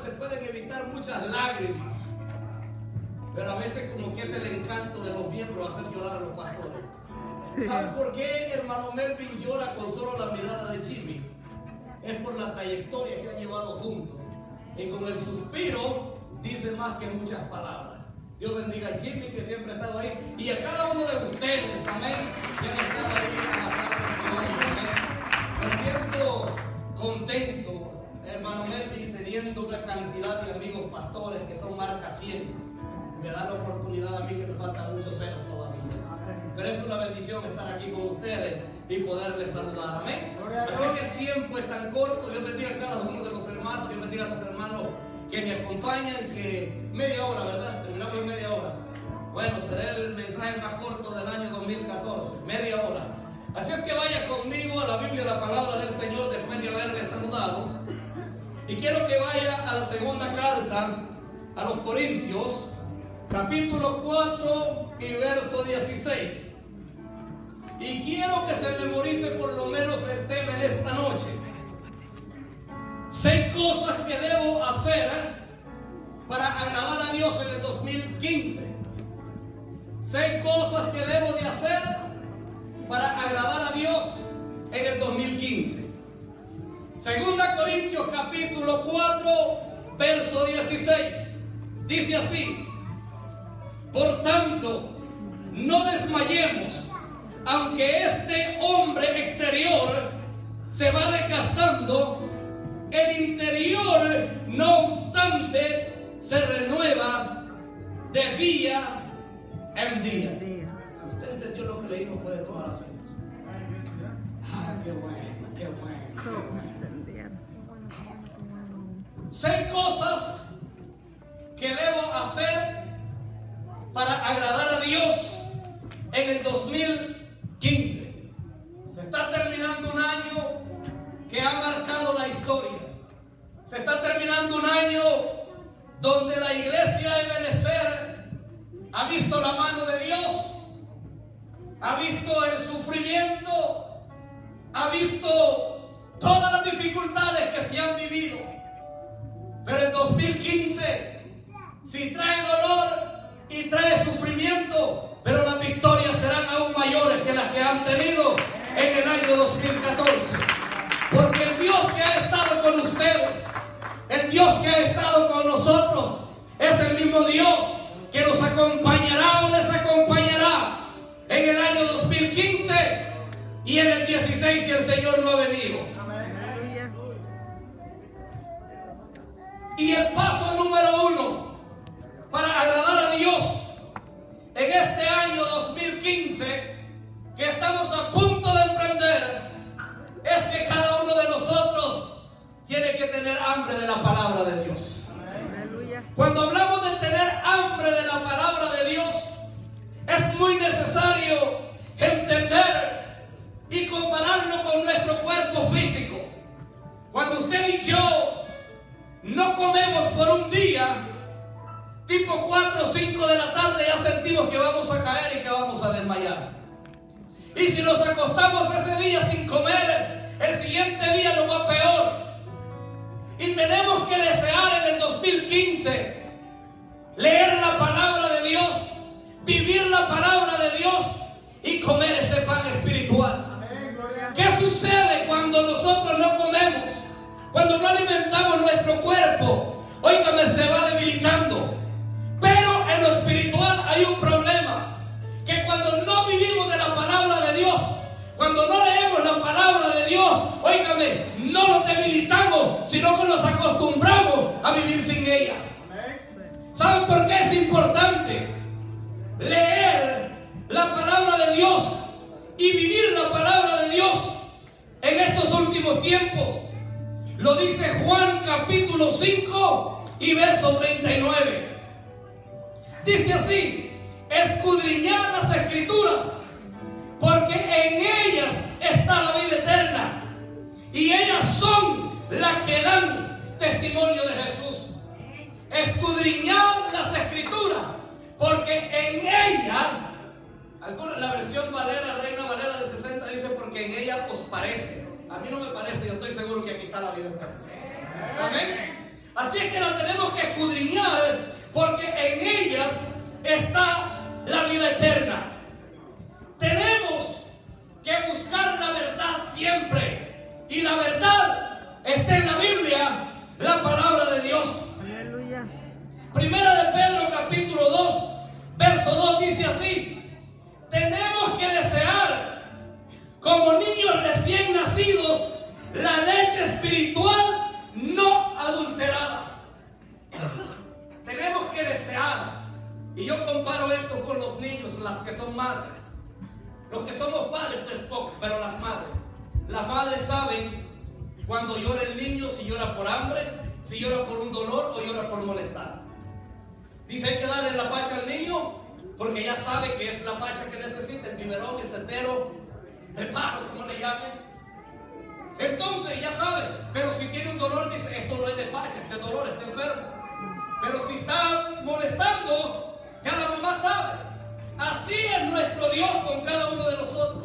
se pueden evitar muchas lágrimas, pero a veces como que es el encanto de los miembros hacer llorar a los pastores. Sí. ¿Saben por qué hermano Melvin llora con solo la mirada de Jimmy? Es por la trayectoria que han llevado juntos. Y con el suspiro dice más que muchas palabras. Dios bendiga a Jimmy, que siempre ha estado ahí, y a cada uno de ustedes, amén, que han estado ahí en la tarde de hoy, amén. Me siento contento, hermano Melvin, teniendo una cantidad de amigos pastores que son marca 100. Me da la oportunidad a mí, que me faltan muchos ceros todavía. Pero es una bendición estar aquí con ustedes y poderles saludar, amén. Así que el tiempo es tan corto. Dios bendiga a cada uno de los hermanos. Dios bendiga a los hermanos que me acompañan, que media hora, ¿verdad? Terminamos en media hora. Bueno, será el mensaje más corto del año 2014, media hora. Así es que vaya conmigo a la Biblia, la palabra del Señor, después de haberle saludado. Y quiero que vaya a la segunda carta a los Corintios, capítulo 4 y verso 16. Y quiero que se memorice por lo menos el tema en esta noche. 6 cosas que debo hacer para agradar a Dios en el 2015. 6 cosas que debo de hacer para agradar a Dios en el 2015. Segunda Corintios capítulo 4 verso 16. Dice así: por tanto, no desmayemos, aunque este hombre exterior se va desgastando, el interior, no obstante, se renueva de día en día. Si usted entendió lo que leímos, puede tomar asiento. Ah, qué bueno, qué bueno, qué bueno. 6 cosas que debo hacer para agradar a Dios en el 2015. Se está terminando un año que ha marcado la historia. Se está terminando un año donde la iglesia de Ebenezer ha visto la mano de Dios, ha visto el sufrimiento, ha visto todas las dificultades que se han vivido. Pero el 2015, si trae dolor y trae sufrimiento, pero las victorias serán aún mayores que las que han tenido en el año 2014. Porque el Dios que ha estado con ustedes, el Dios que ha estado con nosotros, es el mismo Dios que nos acompañará o les acompañará en el año 2015 y en el 16 si el Señor no ha venido. Y el paso número 1 para agradar a Dios en este año 2015 que estamos a punto de emprender es que cada uno de nosotros tiene que tener hambre de la palabra de Dios. Cuando hablamos de tener hambre de la palabra de Dios, es muy necesario entender y compararlo con nuestro cuerpo físico. Cuando usted y yo no comemos por un día, tipo 4 o 5 de la tarde, ya sentimos que vamos a caer y que vamos a desmayar. Y si nos acostamos ese día sin comer, el siguiente día nos va peor. Y tenemos que desear en el 2015 leer la palabra de Dios, vivir la palabra de Dios y comer ese pan espiritual. ¿Qué sucede cuando nosotros no comemos? Cuando no alimentamos nuestro cuerpo, óigame, se va debilitando. Pero en lo espiritual hay un problema, que cuando no vivimos de la palabra de Dios, cuando no leemos la palabra de Dios, óigame, no nos debilitamos, sino que nos acostumbramos a vivir sin ella. ¿Saben por qué es importante leer la palabra de Dios y vivir la palabra de Dios en estos últimos tiempos? Lo dice Juan capítulo 5 y verso 39. Dice así: escudriñad las escrituras, porque en ellas está la vida eterna, y ellas son las que dan testimonio de Jesús. Escudriñad las escrituras, porque en ellas, la versión Valera, Reina Valera de 60 dice: porque en ella os parece. A mí no me parece, yo estoy seguro que aquí está la vida eterna. Amén. Así es que la tenemos que escudriñar, porque en ellas está la vida eterna. Tenemos que buscar la verdad siempre, y la verdad está en la Biblia, la palabra de Dios. Aleluya. Primera de Pedro capítulo 2 verso 2 dice así: tenemos que desear como niños recién nacidos la leche espiritual no adulterada. Tenemos que desear, y yo comparo esto con los niños, las que son madres. Los que somos padres pues poco, pero las madres saben cuando llora el niño, si llora por hambre, si llora por un dolor o llora por molestar. Dice, hay que darle la pacha al niño porque ya sabe que es la pacha que necesita, el biberón, el tetero, el paro, como le llamen. Entonces ya sabe, pero si tiene un dolor dice, esto no es de pacha, este dolor está enfermo. Pero si está molestando, ya la mamá sabe. Así es nuestro Dios con cada uno de nosotros.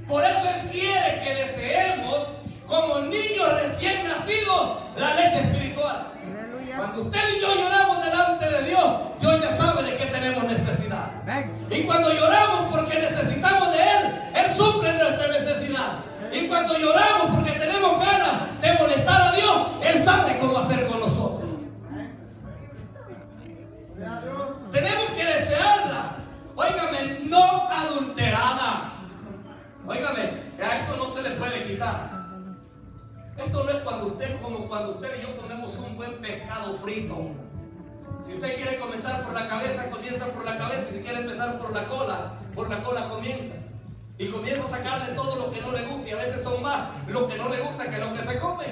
Por eso Él quiere que deseemos como niños recién nacidos la leche espiritual. Aleluya. Cuando usted y yo lloramos delante de Dios, Dios ya sabe de qué tenemos necesidad. Y cuando lloramos porque necesitamos de Él suple nuestra necesidad. Y cuando lloramos porque tenemos ganas de molestar a Dios, Él sabe cómo hacer con nosotros. Tenemos que desearla, óigame, no adulterada. Óigame, a esto no se le puede quitar. Esto no es como cuando usted y yo comemos un buen pescado frito. Si usted quiere comenzar por la cabeza, comienza por la cabeza. Y si quiere empezar por la cola comienza. Y comienza a sacarle todo lo que no le gusta. Y a veces son más lo que no le gusta que lo que se come.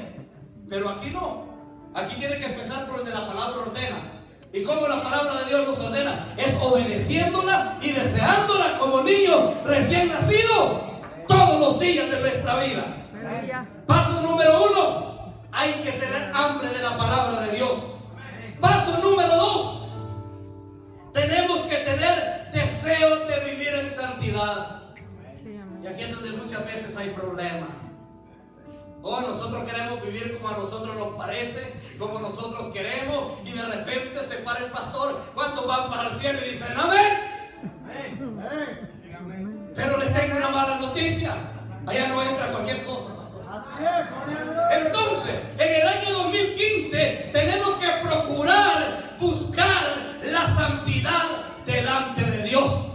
Pero aquí no. Aquí tiene que empezar por donde la palabra ordena. ¿Y cómo la palabra de Dios nos ordena? Es obedeciéndola y deseándola como niños recién nacidos todos los días de nuestra vida. Paso número 1, hay que tener hambre de la palabra de Dios. Paso número 2, tenemos que tener deseo de vivir en santidad. Y aquí es donde muchas veces hay problemas. Nosotros queremos vivir como a nosotros nos parece, como nosotros queremos, y de repente se para el pastor. ¿Cuántos van para el cielo y dicen amén? Pero les tengo una mala noticia: allá no entra cualquier cosa, pastor. Entonces, en el año 2015 tenemos que procurar buscar la santidad delante de Dios.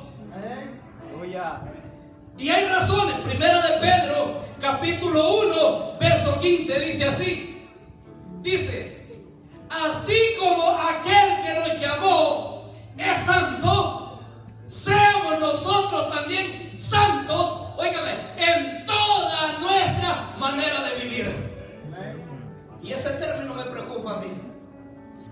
Y hay razones. Primera de Pedro capítulo 1 verso 15 dice así. Dice, así como aquel que nos llamó es santo, seamos nosotros también santos, óigame, en toda nuestra manera de vivir. Y ese término me preocupa a mí.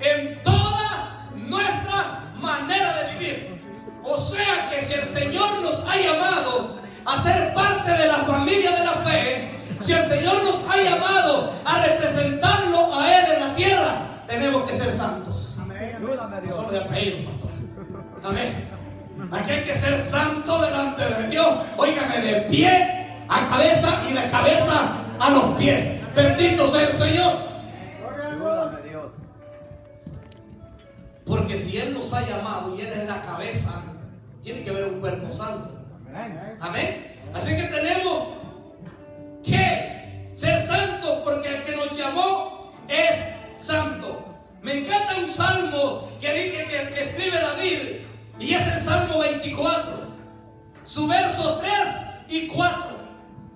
En toda nuestra manera de vivir. O sea que si el Señor nos ha llamado a ser parte de la familia de la fe, si el Señor nos ha llamado a representarlo a Él en la tierra, tenemos que ser santos. No solo de apellido, pastor. Amén. Aquí hay que ser santo delante de Dios. Óigame, de pie a cabeza y de cabeza a los pies. Bendito sea el Señor. Porque si Él nos ha llamado y Él es la cabeza, tiene que haber un cuerpo santo. Amén. Así que tenemos que ser santos, porque el que nos llamó es santo. Me encanta un salmo que escribe David, y es el Salmo 24, su verso 3 y 4.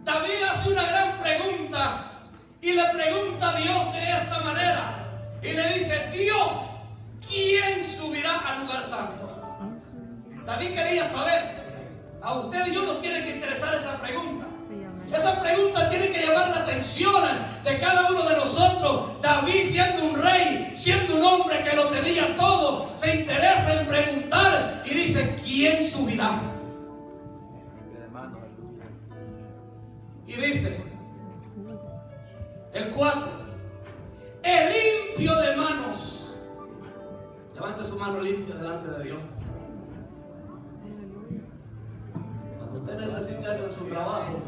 David hace una gran pregunta y le pregunta a Dios de esta manera, y le dice: Dios, ¿quién subirá al lugar santo? David quería saber. A usted y yo nos tiene que interesar esa pregunta. Esa pregunta tiene que llamar la atención de cada uno de nosotros. David, siendo un rey, siendo un hombre que lo tenía todo, se interesa en preguntar y dice: ¿quién subirá? Y dice el 4: el limpio de manos. Levante su mano limpia delante de Dios. Cuando usted necesite algo en su trabajo,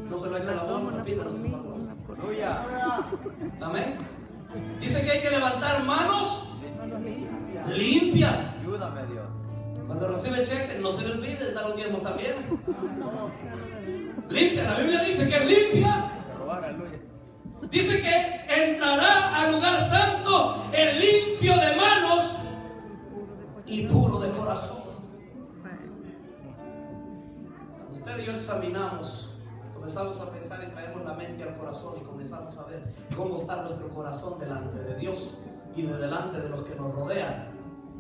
no se lo echa la bolsa, pídalo a su papá. Amén. Dice que hay que levantar manos limpias. Ayúdame, Dios. Cuando recibe el cheque, no se le olvide dar los diezmos también. Limpia, la Biblia dice que es limpia. Dice que entrará al lugar santo el limpio de manos y puro de corazón. Cuando usted y yo examinamos, comenzamos a pensar y traemos la mente al corazón y comenzamos a ver cómo está nuestro corazón delante de Dios y de delante de los que nos rodean,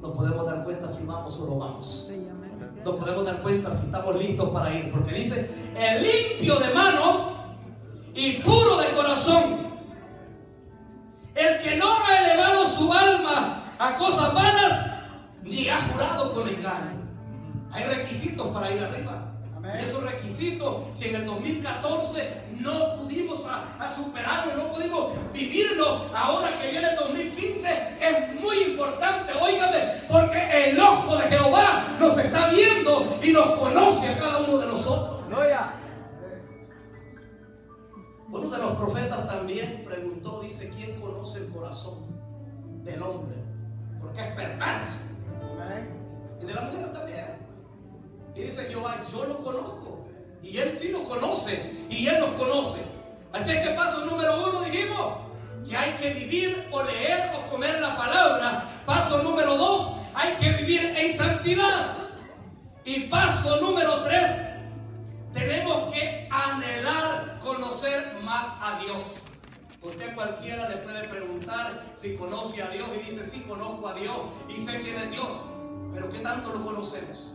nos podemos dar cuenta si vamos o no vamos. Nos podemos dar cuenta si estamos listos para ir, porque dice el limpio de manos y puro de corazón, el que no ha elevado su alma a cosas vanas ni ha jurado con engaño. Hay requisitos para ir arriba. Y esos requisitos, si en el 2014 no pudimos a superarlo, no pudimos vivirlo, ahora que viene el 2015 es muy importante, óigame, porque el ojo de Jehová nos está viendo y nos conoce a cada uno de nosotros. ¡Gloria! Uno de los profetas también preguntó, dice, ¿quién conoce el corazón del hombre? Porque es perverso. Y de la mujer también. Y dice Jehová, yo lo conozco. Y Él sí nos conoce. Y Él nos conoce. Así es que paso número 1 dijimos que hay que vivir o leer o comer la palabra. Paso número 2, hay que vivir en santidad. Y paso número 3, tenemos que anhelar conocer más a Dios. Usted cualquiera le puede preguntar si conoce a Dios y dice, sí, conozco a Dios y sé quién es Dios. Pero ¿qué tanto lo conocemos?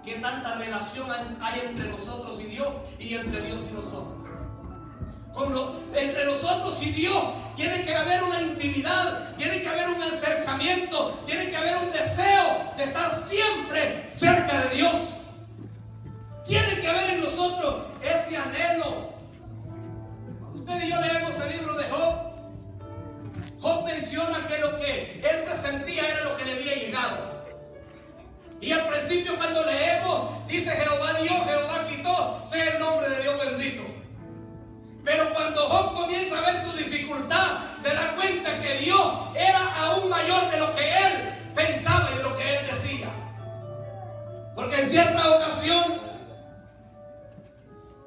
¿Qué tanta relación hay entre nosotros y Dios y entre Dios y nosotros? Entre nosotros y Dios tiene que haber una intimidad, tiene que haber un acercamiento, tiene que haber un deseo de estar siempre cerca de Dios. Tiene que haber en nosotros ese anhelo. Usted y yo leemos el libro de Job. Job menciona que lo que él presentía era lo que le había llegado. Y al principio cuando leemos, dice Jehová dio, Jehová quitó, sea el nombre de Dios bendito. Pero cuando Job comienza a ver su dificultad, se da cuenta que Dios era aún mayor de lo que él pensaba y de lo que él decía. Porque en cierta ocasión,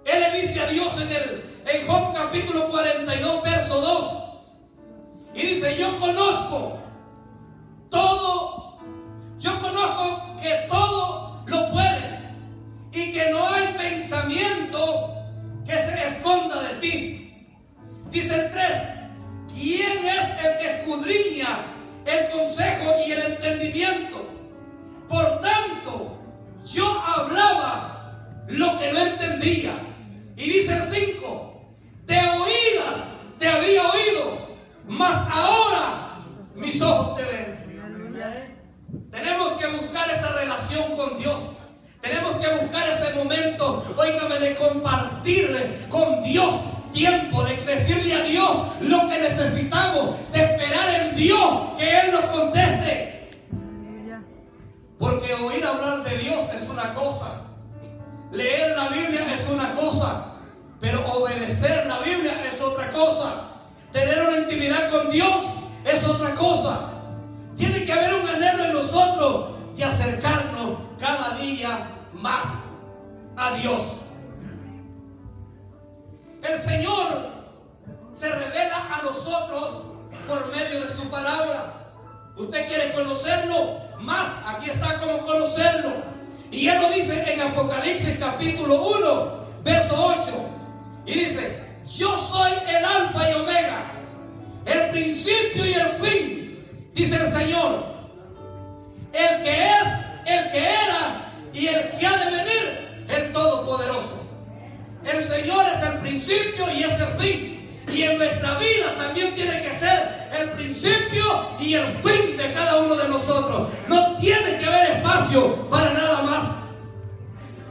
él le dice a Dios en Job capítulo 42, verso 2, y dice, yo conozco que todo lo puedes y que no hay pensamiento que se esconda de ti. Dice el 3, ¿quién es el que escudriña el consejo y el entendimiento? Por tanto, yo hablaba lo que no entendía. Y dice el 5, de oídas te había oído, mas ahora mis ojos te ven. Tenemos que buscar esa relación con Dios. Tenemos que buscar ese momento, óigame, de compartir con Dios tiempo, de decirle a Dios lo que necesitamos, de esperar en Dios que Él nos conteste. Porque oír hablar de Dios es una cosa, leer la Biblia es una cosa, pero obedecer la Biblia es otra cosa. Tener una intimidad con Dios es otra cosa. Tiene que haber un anhelo en nosotros de acercarnos cada día más a Dios. El Señor se revela a nosotros por medio de su palabra. ¿Usted quiere conocerlo más? Aquí está cómo conocerlo. Y Él lo dice en Apocalipsis capítulo 1, verso 8. Y dice, yo soy el alfa y omega, el principio y el fin, dice el Señor, el que es, el que era y el que ha de venir, el Todopoderoso. El Señor es el principio y es el fin. Y en nuestra vida también tiene que ser el principio y el fin de cada uno de nosotros. No tiene que haber espacio para nada